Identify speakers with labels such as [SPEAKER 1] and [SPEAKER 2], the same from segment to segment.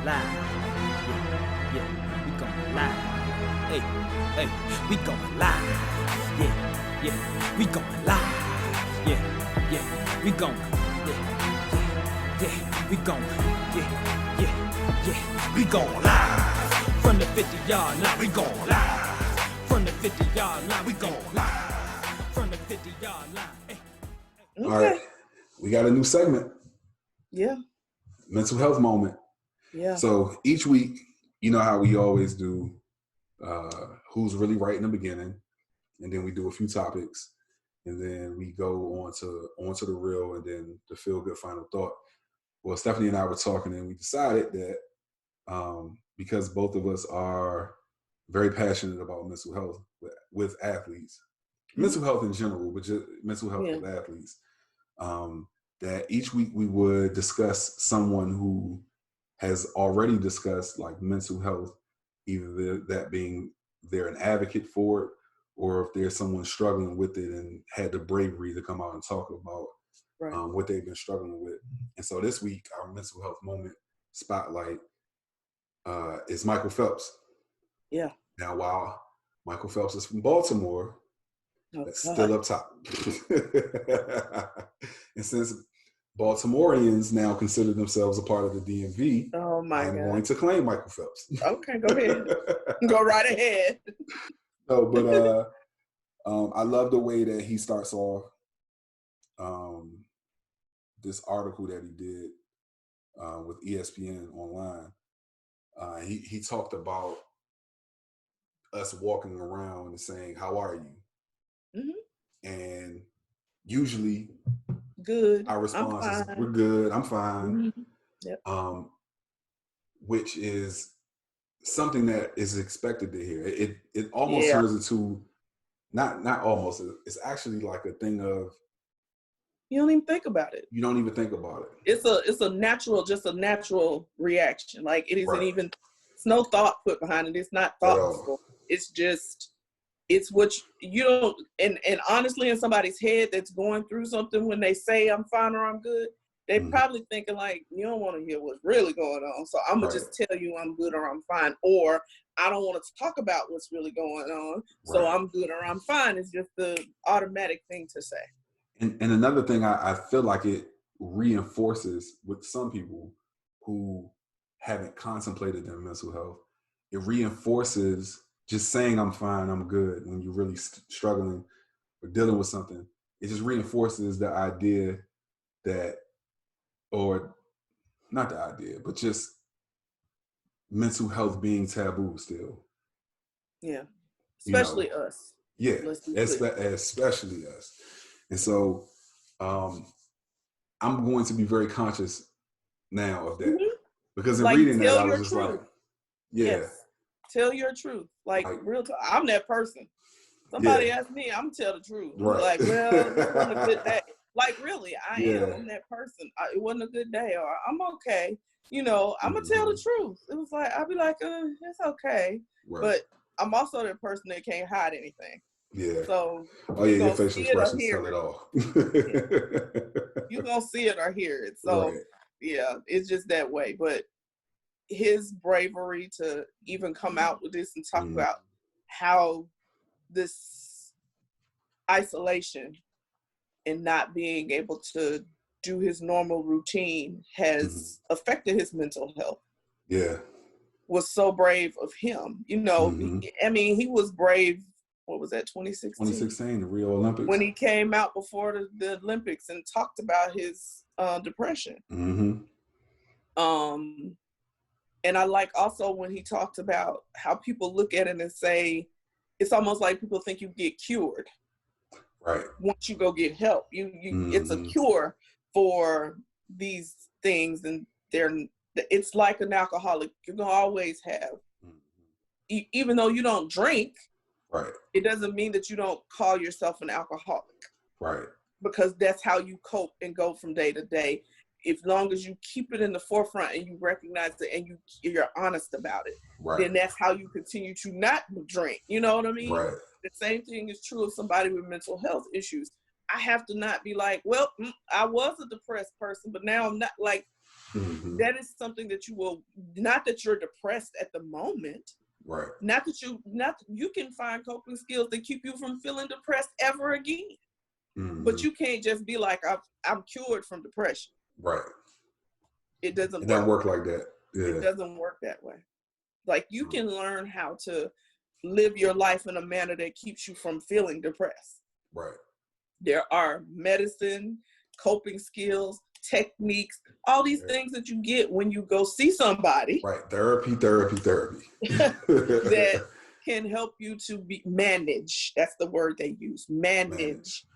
[SPEAKER 1] live. Yeah, yeah, we going live. Hey, hey, we going live. Yeah, yeah, we going live. Yeah, yeah, we going. Yeah, yeah, we going. Yeah, yeah, yeah, we going live. From the 50-yard line, we going live. From the 50-yard line, we going live. From the 50-yard line. Hey.
[SPEAKER 2] Okay. All right, we got a new segment.
[SPEAKER 3] Yeah.
[SPEAKER 2] Mental health moment.
[SPEAKER 3] Yeah.
[SPEAKER 2] So each week, you know how we always do who's really right in the beginning, and then we do a few topics, and then we go onto the real, and then the feel good final thought. Well, Stephanie and I were talking, and we decided that because both of us are very passionate about mental health with athletes, mental health in general, but just mental health with athletes, that each week we would discuss someone who has already discussed like mental health, either that being they're an advocate for it, or if there's someone struggling with it and had the bravery to come out and talk about what they've been struggling with. And so this week, our mental health moment spotlight is Michael Phelps.
[SPEAKER 3] Yeah.
[SPEAKER 2] Now, while Michael Phelps is from Baltimore, that's still up top. And since Baltimoreans now consider themselves a part of the DMV, I'm going to claim Michael Phelps.
[SPEAKER 3] Okay, go ahead. Go right ahead.
[SPEAKER 2] No, but I love the way that he starts off this article that he did with ESPN online. He talked about us walking around and saying, "How are you?" Mm-hmm. And usually,
[SPEAKER 3] good.
[SPEAKER 2] Our response is, "We're good. I'm fine."
[SPEAKER 3] Mm-hmm. Yep.
[SPEAKER 2] Which is something that is expected to hear. It almost turns into not almost. It's actually like a thing of
[SPEAKER 3] you don't even think about it.
[SPEAKER 2] You don't even think about it.
[SPEAKER 3] It's a natural reaction. Like it isn't even. It's no thought put behind it. It's not thoughtful. It's just. It's what you don't. And honestly, in somebody's head that's going through something, when they say I'm fine or I'm good, they probably thinking like, you don't want to hear what's really going on. So I'm gonna just tell you I'm good or I'm fine, or I don't want to talk about what's really going on. So I'm good or I'm fine. It's just the automatic thing to say.
[SPEAKER 2] And another thing I feel like it reinforces with some people who haven't contemplated their mental health, it reinforces just saying I'm fine, I'm good, when you're really struggling or dealing with something. It just reinforces the idea that, or not the idea, but just mental health being taboo still.
[SPEAKER 3] Yeah, especially us.
[SPEAKER 2] Yeah, especially us. And so I'm going to be very conscious now of that. Because in reading that, I was just like,
[SPEAKER 3] tell your truth. Like real talk. I'm that person. Somebody asked me, I'm gonna tell the truth. Like, well, it wasn't a good day. Like, really, I am. I'm that person. It wasn't a good day, or I'm okay. I'm gonna tell the truth. It was like, I'll be like, it's okay. But I'm also that person that can't hide anything.
[SPEAKER 2] Yeah.
[SPEAKER 3] So
[SPEAKER 2] your facial expressions tell it all.
[SPEAKER 3] You're gonna see it or hear it. So it's just that way. But his bravery to even come out with this and talk about how this isolation and not being able to do his normal routine has affected his mental health.
[SPEAKER 2] Yeah.
[SPEAKER 3] Was so brave of him. I mean, he was brave. What was that, 2016?
[SPEAKER 2] 2016, the Rio Olympics.
[SPEAKER 3] When he came out before the Olympics and talked about his depression. And I like also when he talked about how people look at it and say, it's almost like people think you get cured.
[SPEAKER 2] Right.
[SPEAKER 3] Once you go get help, it's a cure for these things, and it's like an alcoholic. You're gonna always have, even though you don't drink.
[SPEAKER 2] Right.
[SPEAKER 3] It doesn't mean that you don't call yourself an alcoholic.
[SPEAKER 2] Right.
[SPEAKER 3] Because that's how you cope and go from day to day. As long as you keep it in the forefront and you recognize it and you're honest about it, then that's how you continue to not drink. You know what I mean?
[SPEAKER 2] Right.
[SPEAKER 3] The same thing is true of somebody with mental health issues. I have to not be like, well, I was a depressed person, but now I'm not. Like, that is something that you will, not that you're depressed at the moment.
[SPEAKER 2] Right.
[SPEAKER 3] Not that you can find coping skills that keep you from feeling depressed ever again. But you can't just be like, I'm cured from depression.
[SPEAKER 2] Right.
[SPEAKER 3] It doesn't
[SPEAKER 2] work like that. Yeah.
[SPEAKER 3] It doesn't work that way. Like, you can learn how to live your life in a manner that keeps you from feeling depressed.
[SPEAKER 2] Right.
[SPEAKER 3] There are medicine, coping skills, techniques, all these things that you get when you go see somebody.
[SPEAKER 2] Right. Therapy.
[SPEAKER 3] That can help you to manage. That's the word they use. Manage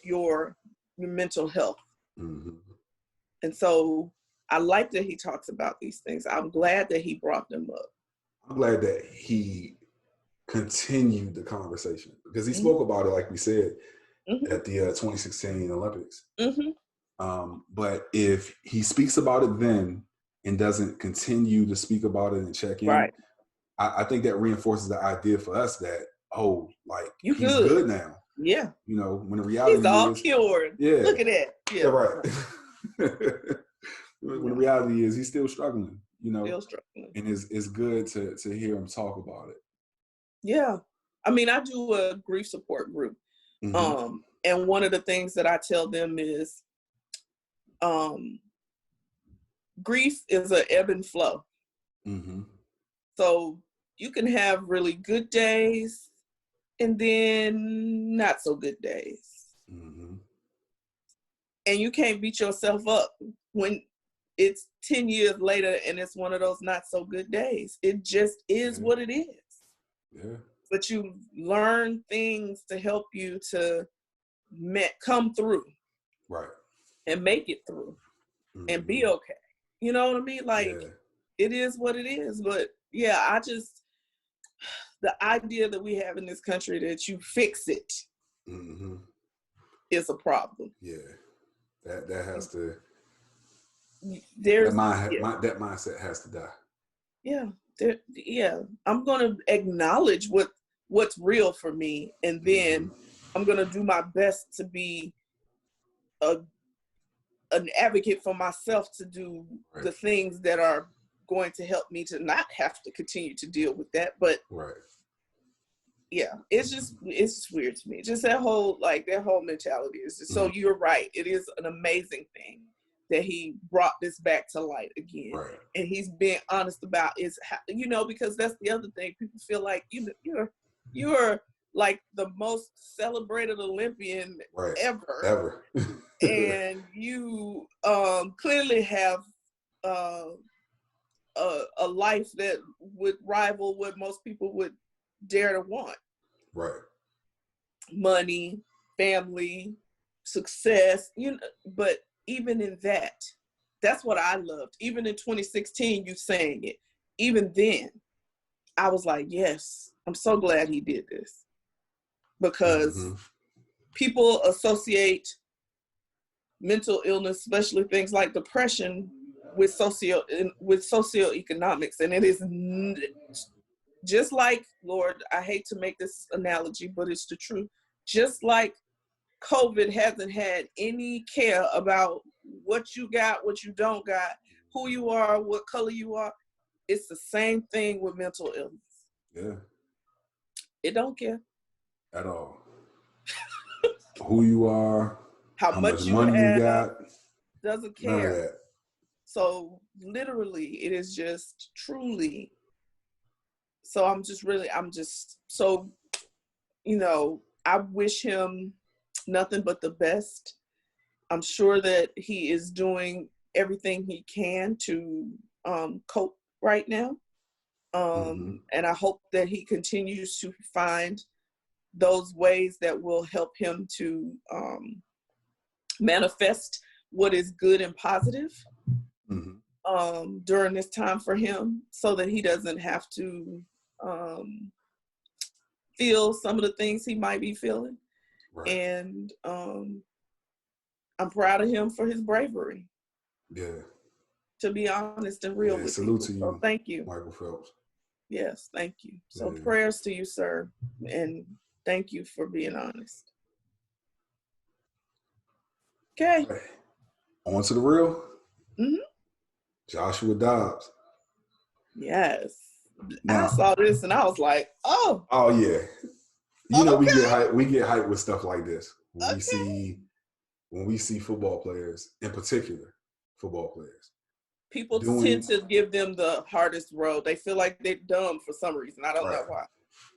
[SPEAKER 3] your mental health. And so I like that he talks about these things. I'm glad that he brought them up.
[SPEAKER 2] I'm glad that he continued the conversation, because he spoke about it, like we said, at the 2016 Olympics. But if he speaks about it then and doesn't continue to speak about it and check in, I think that reinforces the idea for us that, he's good now.
[SPEAKER 3] Yeah.
[SPEAKER 2] You know, when the reality
[SPEAKER 3] he's all cured.
[SPEAKER 2] Yeah.
[SPEAKER 3] Look at that.
[SPEAKER 2] Yeah, right. When the reality is he's still struggling, you know.
[SPEAKER 3] Still struggling.
[SPEAKER 2] And it's good to hear him talk about it.
[SPEAKER 3] Yeah. I mean, I do a grief support group. And one of the things that I tell them is grief is an ebb and flow. So you can have really good days and then not so good days. And you can't beat yourself up when it's 10 years later and it's one of those not so good days. It just is what it is.
[SPEAKER 2] Yeah.
[SPEAKER 3] But you learn things to help you to come through.
[SPEAKER 2] Right.
[SPEAKER 3] And make it through. And be okay. You know what I mean? Like, it is what it is. But yeah, the idea that we have in this country that you fix it is a problem.
[SPEAKER 2] Yeah. That has to,
[SPEAKER 3] that
[SPEAKER 2] mindset has to die.
[SPEAKER 3] Yeah. I'm going to acknowledge what's real for me. And then I'm going to do my best to be an advocate for myself to do the things that are going to help me to not have to continue to deal with that. But yeah, it's just weird to me. Just that whole mentality is just, so you're right. It is an amazing thing that he brought this back to light again.
[SPEAKER 2] Right. And
[SPEAKER 3] he's being honest about is how, because that's the other thing. People feel like you're like the most celebrated Olympian ever. And you clearly have a life that would rival what most people would dare to want.
[SPEAKER 2] Right.
[SPEAKER 3] Money, family, success, but even in that's what I loved. Even in 2016, you saying it. Even then, I was like, yes, I'm so glad he did this. Because people associate mental illness, especially things like depression, with socioeconomics. And it is just like, Lord, I hate to make this analogy, but it's the truth. Just like COVID hasn't had any care about what you got, what you don't got, who you are, what color you are. It's the same thing with mental illness.
[SPEAKER 2] Yeah.
[SPEAKER 3] It don't care.
[SPEAKER 2] At all. Who you are,
[SPEAKER 3] how much
[SPEAKER 2] money you got,
[SPEAKER 3] doesn't care.
[SPEAKER 2] None of that.
[SPEAKER 3] So literally, it is just truly. So I'm just so, I wish him nothing but the best. I'm sure that he is doing everything he can to cope right now. And I hope that he continues to find those ways that will help him to manifest what is good and positive during this time for him, so that he doesn't have to feel some of the things he might be feeling. Right. And I'm proud of him for his bravery.
[SPEAKER 2] Yeah.
[SPEAKER 3] To be honest and real with
[SPEAKER 2] salute
[SPEAKER 3] people.
[SPEAKER 2] to you.
[SPEAKER 3] So thank you.
[SPEAKER 2] Michael Phelps.
[SPEAKER 3] Yes, thank you. So prayers to you, sir. And thank you for being honest. Okay.
[SPEAKER 2] Right. On to the real.
[SPEAKER 3] Mm-hmm.
[SPEAKER 2] Joshua Dobbs.
[SPEAKER 3] Yes. I
[SPEAKER 2] Now,
[SPEAKER 3] saw this and I was like, oh
[SPEAKER 2] yeah. You know, we
[SPEAKER 3] okay.
[SPEAKER 2] get hyped with stuff like this. When
[SPEAKER 3] Okay.
[SPEAKER 2] we see football players, in particular, football players.
[SPEAKER 3] People
[SPEAKER 2] Doing
[SPEAKER 3] tend to give them the hardest road. They feel like they're dumb for some reason. I don't know why.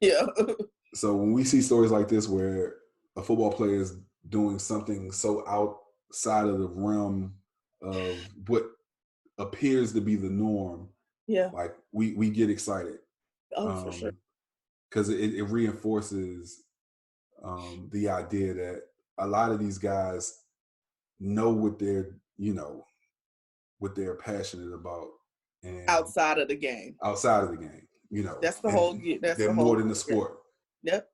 [SPEAKER 3] Yeah.
[SPEAKER 2] So when we see stories like this where a football player is doing something so outside of the realm of what appears to be the norm,
[SPEAKER 3] Yeah.
[SPEAKER 2] like we get excited.
[SPEAKER 3] Oh, for sure.
[SPEAKER 2] Because it reinforces the idea that a lot of these guys know what they're passionate about, and
[SPEAKER 3] Outside of the game.
[SPEAKER 2] That's the
[SPEAKER 3] whole.
[SPEAKER 2] They're more than the sport.
[SPEAKER 3] Yep.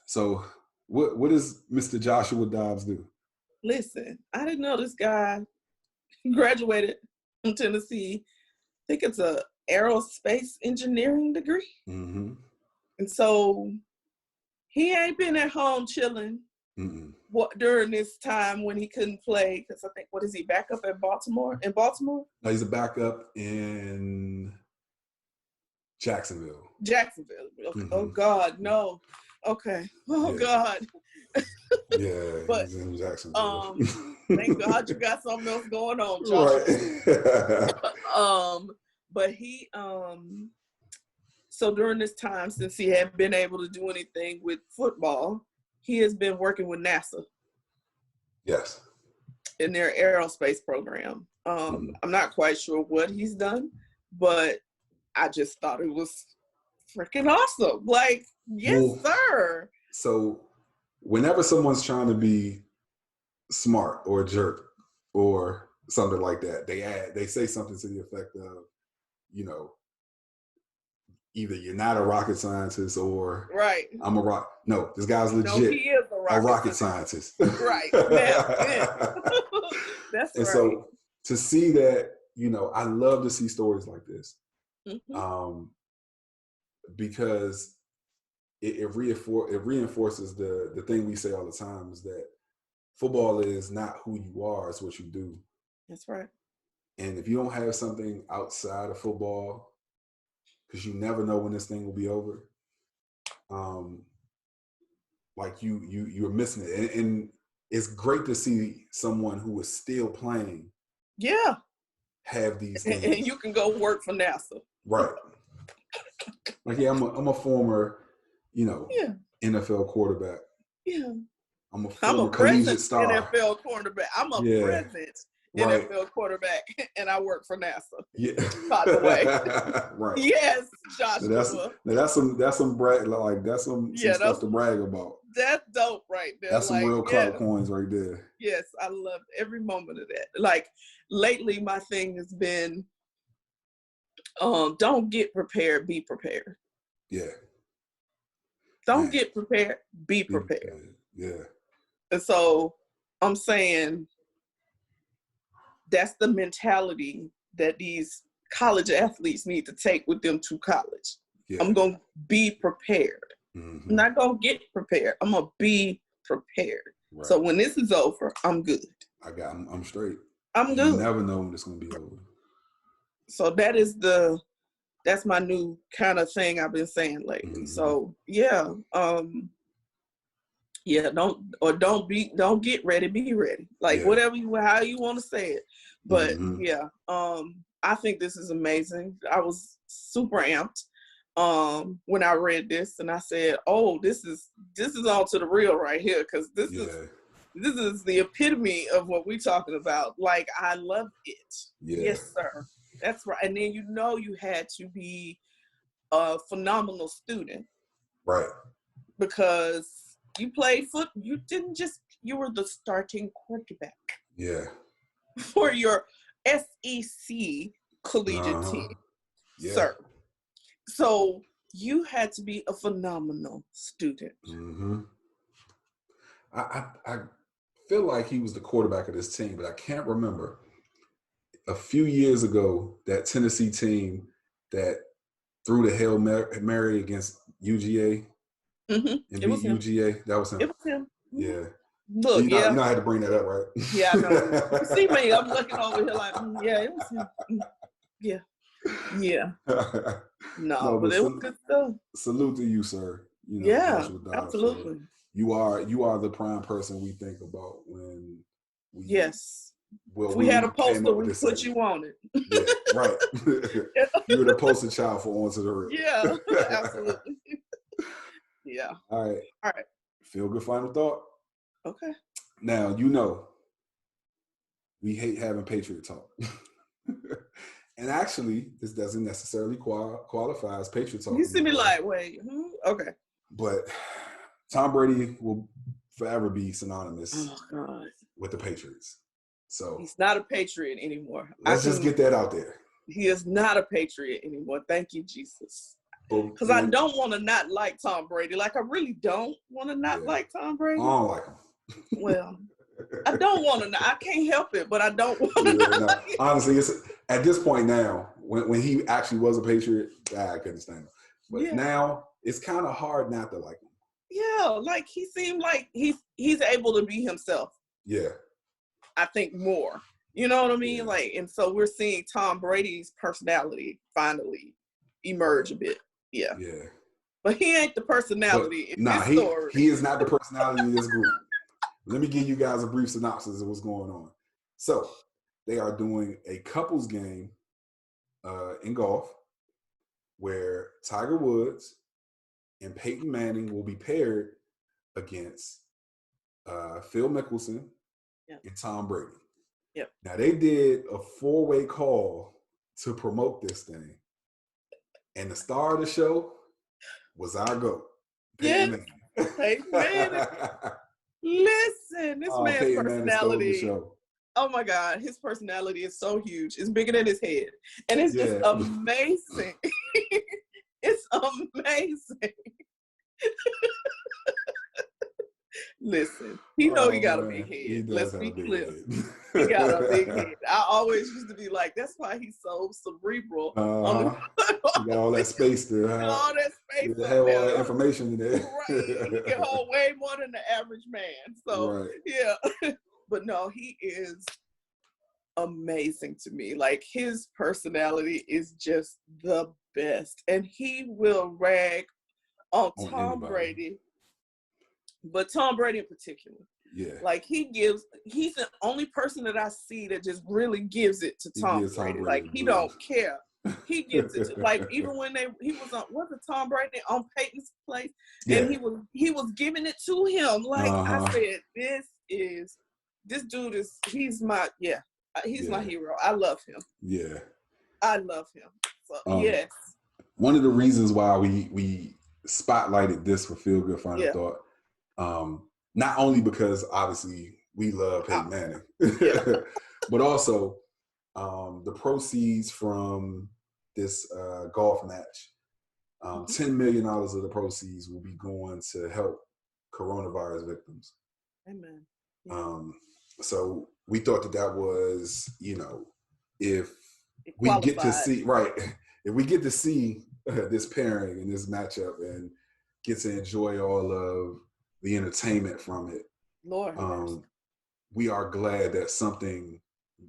[SPEAKER 2] So what does Mr. Joshua Dobbs do?
[SPEAKER 3] Listen, I didn't know this guy graduated from Tennessee. I think it's a aerospace engineering degree.
[SPEAKER 2] Mm-hmm.
[SPEAKER 3] And so he ain't been at home chilling during this time when he couldn't play. Because I think, what is he, back up at Baltimore? In Baltimore?
[SPEAKER 2] No, he's a backup in Jacksonville.
[SPEAKER 3] Okay. Oh, God, no. Okay. Oh, God.
[SPEAKER 2] Yeah,
[SPEAKER 3] but,
[SPEAKER 2] he's in Jacksonville.
[SPEAKER 3] Thank God you got something else going on, Josh.
[SPEAKER 2] Right.
[SPEAKER 3] But he, so during this time, since he hadn't been able to do anything with football, he has been working with NASA.
[SPEAKER 2] Yes.
[SPEAKER 3] In their aerospace program. I'm not quite sure what he's done, but I just thought it was freaking awesome. Like, yes, sir.
[SPEAKER 2] So whenever someone's trying to be smart or a jerk or something like that, they say something to the effect of, either you're not a rocket scientist or
[SPEAKER 3] right.
[SPEAKER 2] I'm a rock. No, this guy's legit.
[SPEAKER 3] No, he is a rocket
[SPEAKER 2] scientist.
[SPEAKER 3] Right. Yeah. That's
[SPEAKER 2] and
[SPEAKER 3] right.
[SPEAKER 2] So to see that, I love to see stories like this. Because it reinforces the thing we say all the time is that football is not who you are, it's what you do.
[SPEAKER 3] That's right.
[SPEAKER 2] And if you don't have something outside of football, because you never know when this thing will be over, like you're missing it. And it's great to see someone who is still playing.
[SPEAKER 3] Yeah.
[SPEAKER 2] Have these things.
[SPEAKER 3] And you can go work for NASA.
[SPEAKER 2] Right. Like, yeah, I'm a former, NFL quarterback.
[SPEAKER 3] Yeah.
[SPEAKER 2] I'm a former collegiate star.
[SPEAKER 3] NFL quarterback. I'm a present NFL quarterback, and I work for NASA.
[SPEAKER 2] Yeah.
[SPEAKER 3] By the way.
[SPEAKER 2] Right.
[SPEAKER 3] Yes, Joshua.
[SPEAKER 2] That's some brag. Like that's some stuff to brag about.
[SPEAKER 3] That's dope right there.
[SPEAKER 2] That's some real clout coins right there.
[SPEAKER 3] Yes, I love every moment of that. Like lately, my thing has been, don't get prepared, be prepared.
[SPEAKER 2] Yeah.
[SPEAKER 3] Don't get prepared, be prepared.
[SPEAKER 2] Yeah.
[SPEAKER 3] And so I'm saying that's the mentality that these college athletes need to take with them to college. Yeah. I'm going to be prepared. Mm-hmm. I'm not going to get prepared. I'm going to be prepared. Right. So when this is over, I'm good.
[SPEAKER 2] I'm straight.
[SPEAKER 3] I'm good.
[SPEAKER 2] You never know when it's going to be over.
[SPEAKER 3] So that's my new kind of thing I've been saying lately. Mm-hmm. So don't get ready, be ready. Like how you want to say it. But I think this is amazing. I was super amped when I read this, and I said, "Oh, this is all to the real right here," because this is the epitome of what we're talking about. Like, I love it. Yeah. Yes, sir. That's right. And then you had to be a phenomenal student,
[SPEAKER 2] right?
[SPEAKER 3] Because you played you were the starting quarterback.
[SPEAKER 2] Yeah.
[SPEAKER 3] For your SEC collegiate team, sir. So you had to be a phenomenal student.
[SPEAKER 2] Mm-hmm. I feel like he was the quarterback of this team, but I can't remember. A few years ago, that Tennessee team that threw the Hail Mary against UGA.
[SPEAKER 3] Mm-hmm.
[SPEAKER 2] And beat UGA. That was him.
[SPEAKER 3] It was him.
[SPEAKER 2] Yeah.
[SPEAKER 3] Look,
[SPEAKER 2] you know I had to bring that up, right?
[SPEAKER 3] Yeah, I know. You see me, I'm looking over here like, yeah, it was him. Yeah. No, but it was good stuff.
[SPEAKER 2] Salute to you, sir. You know,
[SPEAKER 3] Yeah,
[SPEAKER 2] Joshua Dobbs,
[SPEAKER 3] absolutely.
[SPEAKER 2] You are the prime person we think about when we
[SPEAKER 3] if we had a poster, we put you on it.
[SPEAKER 2] Yeah, right. You were the poster child for Onto the Real.
[SPEAKER 3] Yeah, absolutely. Yeah.
[SPEAKER 2] All right. Feel good final thought.
[SPEAKER 3] Okay.
[SPEAKER 2] Now, you know, we hate having Patriot talk. And actually, this doesn't necessarily qualify as Patriot talk.
[SPEAKER 3] You see me like, wait, okay.
[SPEAKER 2] But Tom Brady will forever be synonymous with the Patriots. So
[SPEAKER 3] he's not a Patriot anymore.
[SPEAKER 2] Let's just get that out there.
[SPEAKER 3] He is not a Patriot anymore. Thank you, Jesus. Because I don't want to not like Tom Brady. Like, I really don't want to not like Tom Brady.
[SPEAKER 2] I don't like him.
[SPEAKER 3] Well, I don't want to. I can't help it, but I don't want to not like him.
[SPEAKER 2] Honestly, it's at this point now, when he actually was a Patriot, I couldn't stand him. But now, it's kind of hard not to like him.
[SPEAKER 3] Yeah, like he seemed like he's able to be himself.
[SPEAKER 2] Yeah.
[SPEAKER 3] I think more. You know what I mean? Like, and so we're seeing Tom Brady's personality finally emerge a bit. Yeah.
[SPEAKER 2] Yeah.
[SPEAKER 3] But he ain't the personality in this story.
[SPEAKER 2] He is not the personality in this group. Let me give you guys a brief synopsis of what's going on. So, they are doing a couples game in golf where Tiger Woods and Peyton Manning will be paired against Phil Mickelson and Tom Brady.
[SPEAKER 3] Yep.
[SPEAKER 2] Now, they did a 4-way call to promote this thing. And the star of the show was our GOAT, Peyton Manning.
[SPEAKER 3] Peyton Manning. Listen, this man's
[SPEAKER 2] Peyton
[SPEAKER 3] personality. Oh my God, his personality is so huge. It's bigger than his head. And it's just amazing. It's amazing. Listen, he know he got a big head. Let's be clear. He got a big head. I always used to be like, that's why he's so cerebral.
[SPEAKER 2] You got all that space there.
[SPEAKER 3] All that space.
[SPEAKER 2] You have all that information in there.
[SPEAKER 3] Right. He can hold way more than the average man. So, yeah. But no, he is amazing to me. Like, his personality is just the best. And he will rag on Tom Brady. But Tom Brady in particular. Yeah. Like, he's the only person that I see that just really gives it to Tom Brady. Like, he don't care. He gives it to, like, even when he was on, was it Tom Brady on Peyton's place? And he was giving it to him. Like, I said, this dude is, he's my hero. I love him. Yeah. I love him. So, yes.
[SPEAKER 2] One of the reasons why we spotlighted this for Feel Good Final Thought, not only because obviously we love Peyton Manning, but also the proceeds from this golf match, $10 million of the proceeds will be going to help coronavirus victims.
[SPEAKER 3] Amen.
[SPEAKER 2] So we thought that was, if we get to see, if we get to see this pairing and this matchup and get to enjoy all of the entertainment from it,
[SPEAKER 3] Lord,
[SPEAKER 2] we are glad that something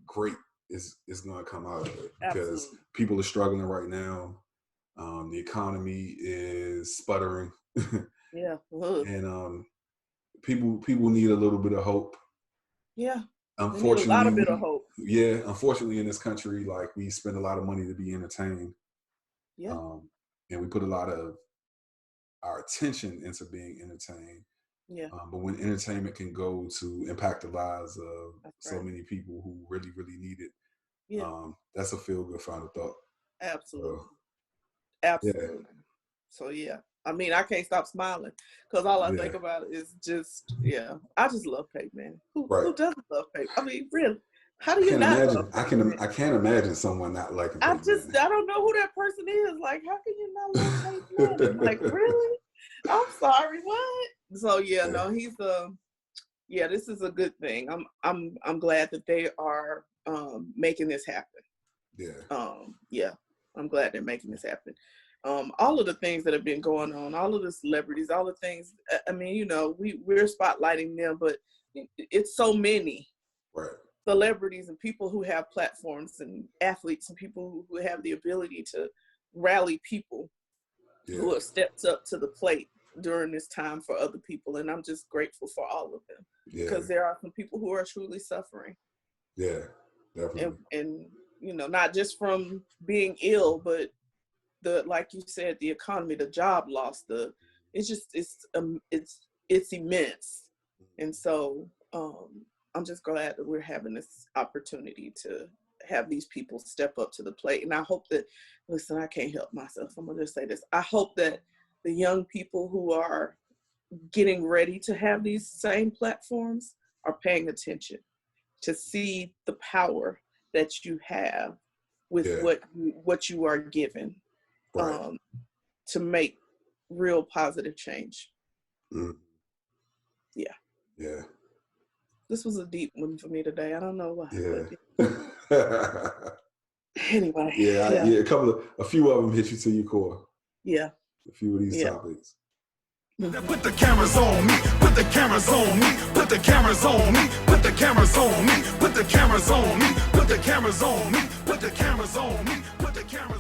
[SPEAKER 2] great is going to come out of it. Because people are struggling right now. The economy is sputtering.
[SPEAKER 3] Yeah.
[SPEAKER 2] And people need a little bit of hope.
[SPEAKER 3] Yeah.
[SPEAKER 2] Unfortunately,
[SPEAKER 3] a lot of bit of hope.
[SPEAKER 2] Yeah. Unfortunately, in this country, like, we spend a lot of money to be entertained.
[SPEAKER 3] Yeah.
[SPEAKER 2] And we put a lot of our attention into being entertained.
[SPEAKER 3] Yeah.
[SPEAKER 2] But when entertainment can go to impact the lives of so many people who really, really need it, that's a feel good final thought.
[SPEAKER 3] Absolutely. Absolutely. Yeah. So, yeah. I mean, I can't stop smiling because all I think about is just, I just love Peyton Manning. Who doesn't love Peyton? I mean, really, how do you not love Peyton?
[SPEAKER 2] I can't imagine someone not liking Peyton Manning.
[SPEAKER 3] I don't know who that person is. Like, how can you not love Peyton Manning? Like, really? I'm sorry, what? So, no, he's this is a good thing. I'm glad that they are making this happen. Yeah. I'm glad they're making this happen. All of the things that have been going on, all of the celebrities, all the things, I mean, we're spotlighting them, but it's so many
[SPEAKER 2] right.
[SPEAKER 3] celebrities and people who have platforms and athletes and people who have the ability to rally people who have stepped up to the plate during this time for other people. And I'm just grateful for all of them because there are some people who are truly suffering.
[SPEAKER 2] Yeah, definitely.
[SPEAKER 3] And not just from being ill, but like you said, the economy, the job loss, it's immense. And so I'm just glad that we're having this opportunity to have these people step up to the plate. And I hope that, listen, I can't help myself. I'm gonna just say this. I hope that the young people who are getting ready to have these same platforms are paying attention to see the power that you have with what you are given, to make real positive change. Yeah. This was a deep one for me today. I don't know why.
[SPEAKER 2] Yeah.
[SPEAKER 3] Anyway.
[SPEAKER 2] Yeah. A few of them hit you to your core.
[SPEAKER 3] Yeah.
[SPEAKER 2] A few of these topics.
[SPEAKER 1] Put the cameras on me, put the cameras on me, put the cameras on me, put the cameras on me, put the cameras on me, put the cameras on me, put the cameras on me, put the cameras